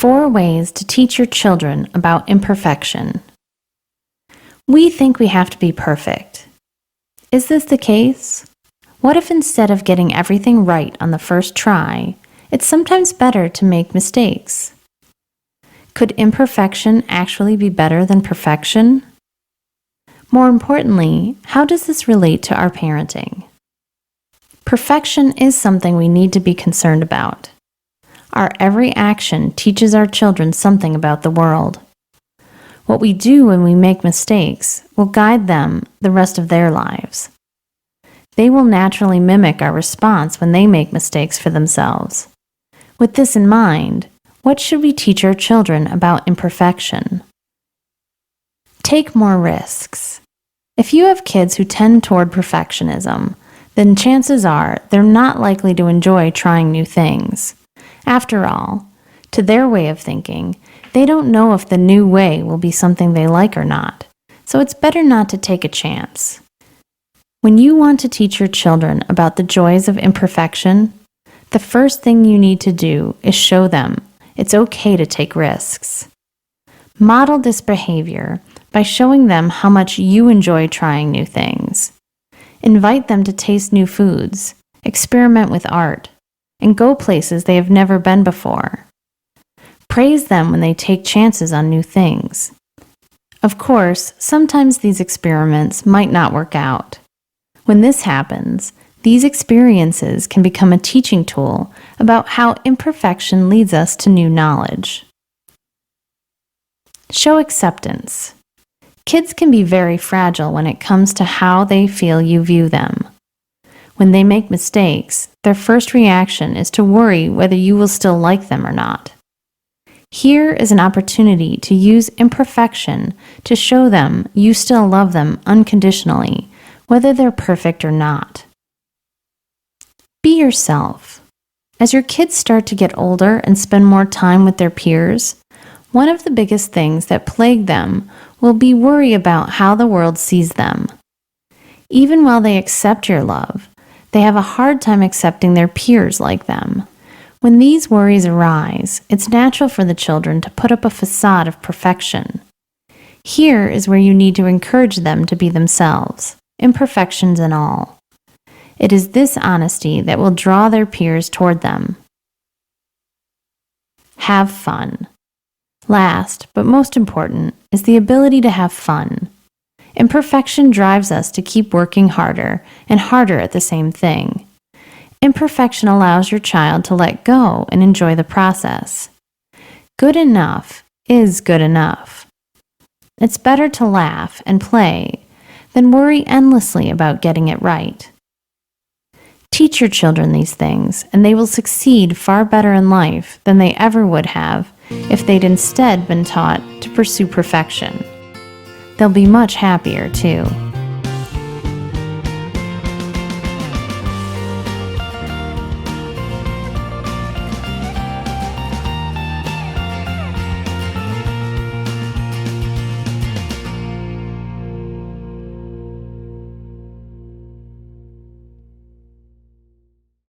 4 ways to teach your children about imperfection. We think we have to be perfect. Is this the case? What if instead of getting everything right on the first try, it's sometimes better to make mistakes? Could imperfection actually be better than perfection? More importantly, how does this relate to our parenting? Perfection is something we need to be concerned about. Our every action teaches our children something about the world. What we do when we make mistakes will guide them the rest of their lives. They will naturally mimic our response when they make mistakes for themselves. With this in mind, what should we teach our children about imperfection? Take more risks. If you have kids who tend toward perfectionism, then chances are they're not likely to enjoy trying new things. After all, to their way of thinking, they don't know if the new way will be something they like or not, so it's better not to take a chance. When you want to teach your children about the joys of imperfection, the first thing you need to do is show them it's okay to take risks. Model this behavior by showing them how much you enjoy trying new things. Invite them to taste new foods, experiment with art, and go places they have never been before. Praise them when they take chances on new things. Of course, sometimes these experiments might not work out. When this happens, these experiences can become a teaching tool about how imperfection leads us to new knowledge. Show acceptance. Kids can be very fragile when it comes to how they feel you view them. When they make mistakes, their first reaction is to worry whether you will still like them or not. Here is an opportunity to use imperfection to show them you still love them unconditionally, whether they're perfect or not. Be yourself. As your kids start to get older and spend more time with their peers, one of the biggest things that plague them will be worry about how the world sees them. Even while they accept your love, they have a hard time accepting their peers like them. When these worries arise, it's natural for the children to put up a facade of perfection. Here is where you need to encourage them to be themselves, imperfections and all. It is this honesty that will draw their peers toward them. Have fun. Last, but most important, is the ability to have fun. Imperfection drives us to keep working harder and harder at the same thing. Imperfection allows your child to let go and enjoy the process. Good enough is good enough. It's better to laugh and play than worry endlessly about getting it right. Teach your children these things, and they will succeed far better in life than they ever would have if they'd instead been taught to pursue perfection. They'll be much happier, too.